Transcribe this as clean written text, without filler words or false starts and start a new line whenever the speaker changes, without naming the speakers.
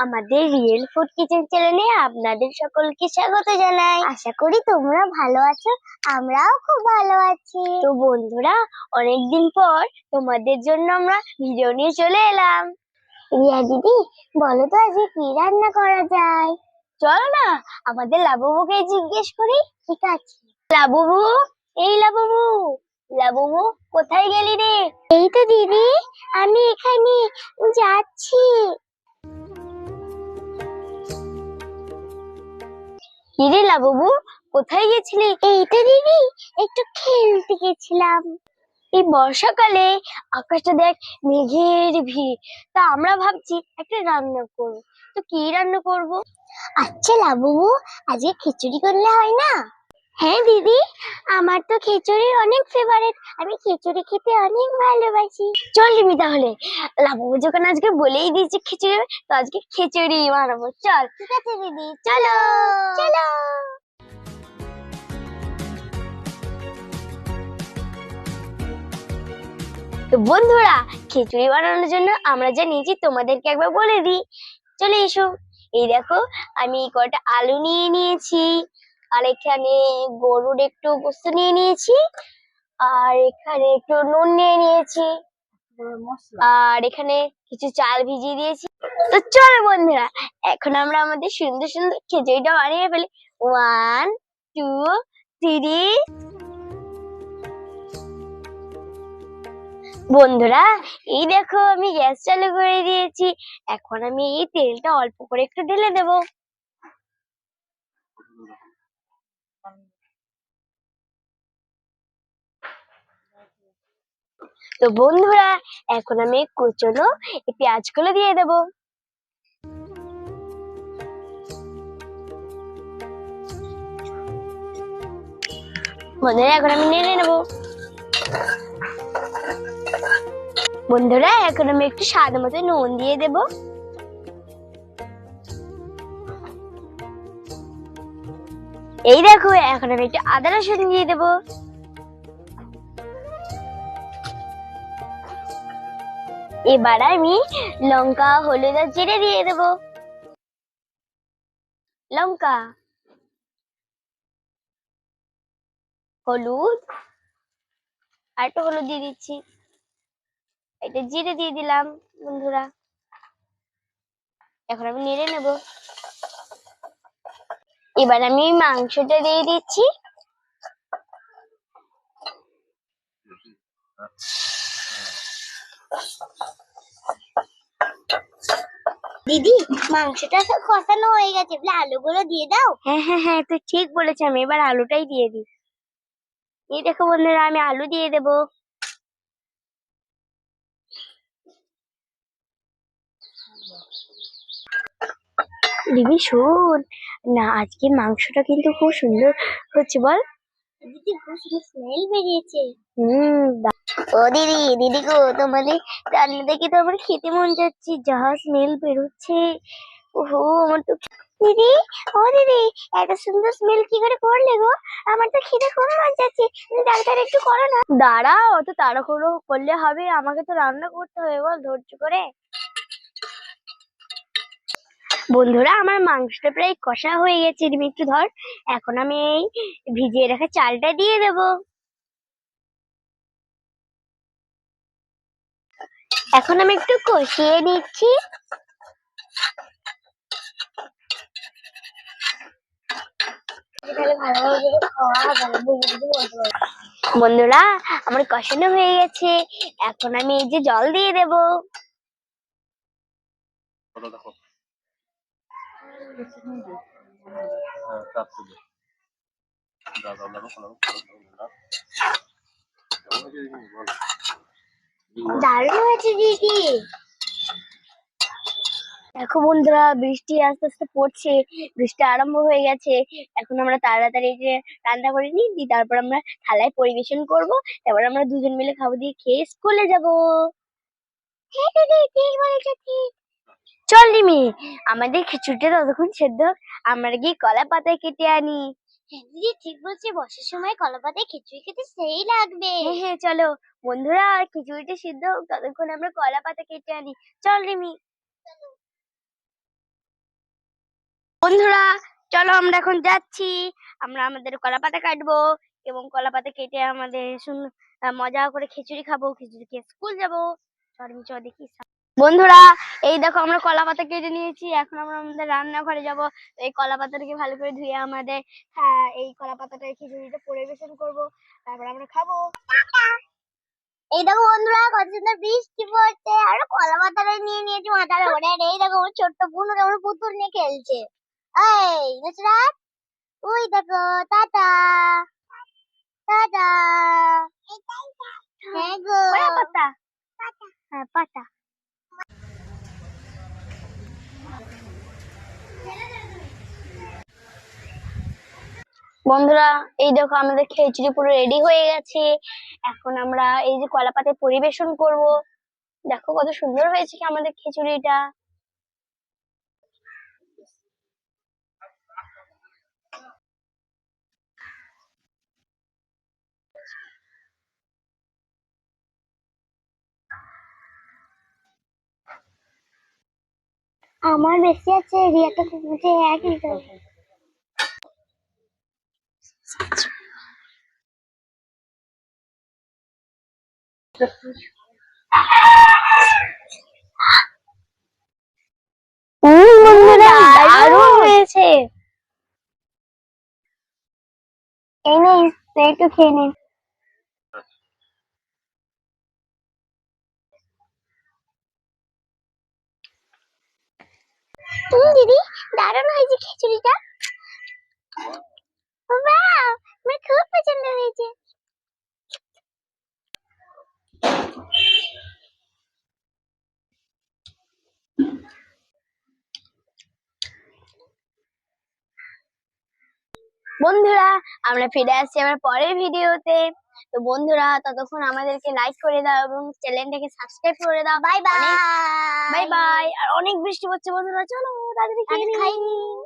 আমাদের real food kitchen চ্যানেলে আপনাদের সকলকে স্বাগত জানাই। আশা করি তোমরা ভালো আছো, আমরাও খুব ভালো আছি। তো বন্ধুরা, অনেকদিন পর তোমাদের জন্য আমরা ভিডিও নিয়ে চলে এলাম। রিয়া দিদি, বলো তো আজকে কি রান্না করা যায়? চলো না আমাদের লাবুবুকে জিজ্ঞেস করি। ঠিক আছে। লাবুবু, এই লাবুবু, লাবুবু কোথায় গেলি রে? এই তো দিদি, আমি এখানে যাচ্ছি। কিরে লাবুবু, কোথায় গেছিলি? এই তো দিদি, একটু খেলতে গেছিলাম। এই বর্ষাকালে আকাশটা দেখ, মেঘের ভিড়। তা আমরা ভাবছি একটা রান্না করব। তো কি রান্না করব? আচ্ছা লাবুবু, আজকে খিচুড়ি করলে হয় না? হ্যাঁ দিদি, আমার তো খিচুড়ি অনেক ফেভারিট। আমি খিচুড়ি খেতে অনেক ভালোবাসি। চল রিমি, তাহলে লাবুবু যখন আজকে বলেই দিয়েছে খিচুড়ি, তো আজকে খিচুড়ি বানাবো। চল। ঠিক আছে দিদি, চলো চলো। তো বন্ধুরা, খিচুড়ি বানানোর জন্য আমরা যা নিয়েছি তোমাদেরকে একবার বলে দিই। চলে এসো। এই দেখো, আমি কটা আলু নিয়ে নিয়েছি, আর এখানে গরুর একটু গোস্ত নিয়ে নিয়েছি, আর এখানে একটু নুন নিয়ে নিয়েছি, আর এখানে কিছু চাল ভিজিয়ে দিয়েছি। তো চলো বন্ধুরা, এখন আমরা আমাদের সুন্দর সুন্দর খিচুড়িটা বানিয়ে ফেলি। 1 2 3। বন্ধুরা, এই দেখো আমি গ্যাস চালু করে দিয়েছি। এখন আমি এই তেলটা অল্প করে একটু ঢেলে দেব। তো বন্ধুরা, এখন আমি কুচনো এই পেঁয়াজগুলো দিয়ে দেব। বন্ধুরা, এখন আমি নেড়ে নেব। বন্ধুরা, এখন আমি একটু স্বাদ মতো নুন দিয়ে দেব। এই দেখো, এখন আমি একটু আদা রসুন দিয়ে দেব। এবার আমি লঙ্কা, হলুদ আর জিরে দিয়ে দেব। লঙ্কা, হলুদ, আর একটু হলুদ দিয়ে দিচ্ছি, এটা জিরে দিয়ে দিলাম। বন্ধুরা, এখন আমি নেড়ে নেব। এবার আমি মাংসটা দিয়ে দিচ্ছি। দিদি, মাংসটা তো কষানো হয়ে গেছে, এবার আলুগুলো দিয়ে দাও। হ্যাঁ হ্যাঁ হ্যাঁ, তুই ঠিক বলেছিস, আমি এবার আলুটাই দিয়ে দিই। এই দেখো বন্ধুরা, আমি আলু দিয়ে দেব। দিদি শোন না, আজকে মাংসটা কিন্তু খুব সুন্দর হচ্ছে, বল। দিদি, খুব সুন্দর স্মেল বেরিয়েছে। ও দিদি, দিদি গো, তোমাদের রান্না দেখে তো আমার খেতে মন যাচ্ছে, যা স্মেল বেরোচ্ছে। ওহো, আমার তো দিদি, ও দিদি, এত সুন্দর স্মেল কি করে করলে গো? আমার তো খেতে খুব মন যাচ্ছে, ডাক্তার একটু করো না। দাঁড়াও, অত তাড়াহুড়ো করলে হবে? আমাকে তো রান্না করতে হবে, বল, ধৈর্য করে। বন্ধুরা, আমার মাংসটা প্রায় কষা হয়ে গেছে, তুমি একটু ধর। এখন আমি এই ভিজিয়ে রাখা চালটা দিয়ে দেব। এখন আমি একটু কষিয়ে নিচ্ছি। বন্ধুরা, আমার কষানো হয়ে গেছে, এখন আমি এই যে জল দিয়ে দেব। দারুণ হয়েছে দিদি। দেখো বন্ধুরা, বৃষ্টি আস্তে আস্তে পড়ছে, বৃষ্টি আরম্ভ হয়ে গেছে। এখন আমরা তাড়াতাড়ি যে রান্না করে নিই, তারপর আমরা থালায় পরিবেশন করব। তারপর আমরা দুজন মিলে খাবো, দিয়ে খেয়ে স্কুলে যাব। হ্যাঁ দিদি, ঠিক বলেছো, ঠিক। চল রিমি, আমাদের খিচুড়িটা ততক্ষণ সেদ্ধ হোক, আমরা গিয়ে কলা পাতায় কেটে আনি। হ্যাঁ দিদি, ঠিক বলছে, বর্ষার সময় কলা পাতায় খিচুড়ি খেতে সেই লাগবে। হ্যাঁ হ্যাঁ, চলো বন্ধুরা, খিচুড়িটা সিদ্ধ হোক, ততক্ষণ আমরা কলা পাতা কেটে আনি। চল রিমি। বন্ধুরা চলো আমরা এখন যাচ্ছি, আমরা আমাদের কলা পাতা কাটবো এবং কলা পাতা কেটে আমাদের মজা করে খিচুড়ি খাবো, খিচুড়ি খেয়ে স্কুল যাবো। চল দেখি বন্ধুরা, এই দেখো আমরা কলা পাতা কেটে নিয়েছি, এখন আমরা আমাদের রান্নাঘরে যাব। এই কলা পাতাটাকে ভালো করে ধুয়ে আমাদের এই কলা পাতাটা খিচুড়িটা পরিবেশন করব, তারপর আমরা খাবো। এই দেখো বন্ধুরা কত সুন্দর বৃষ্টি পড়ছে, আর কলা পাতাটা নিয়ে নিয়েছি মাথার উপরে। আর এই দেখো ছোট্ট বোন ওর পুতুল নিয়ে খেলছে। এই নুসরাত, ওই দেখো, টাটা টাটা। হ্যাঁ গো, পাতা, হ্যাঁ পাতা। বন্ধুরা এই দেখো আমাদের খিচুড়ি পুরো রেডি হয়ে গেছে, এখন আমরা এই যে কলা পাতায় পরিবেশন করব। দেখো কত সুন্দর হয়েছে কি আমাদের খিচুড়িটা। আমার বেশি আছে, রিয়াটা তো একই তো। বন্ধুরা দারুণ হয়েছে। এই নে, একটু খেয়ে নিন। দিদি দারুণ হয়েছে খিচুড়িটা। বাহ, আমার খুব পছন্দ হয়েছে। বন্ধুরা আমরা ফিরে আসছি আমার পরের ভিডিওতে। তো বন্ধুরা ততক্ষণ আমাদেরকে লাইক করে দাও এবং চ্যানেলটাকে সাবস্ক্রাইব করে দাও। Bye bye. Bye bye. আর অনেক বৃষ্টি পড়ছে বন্ধুরা, চলো তাড়াতাড়ি খেয়ে নিই।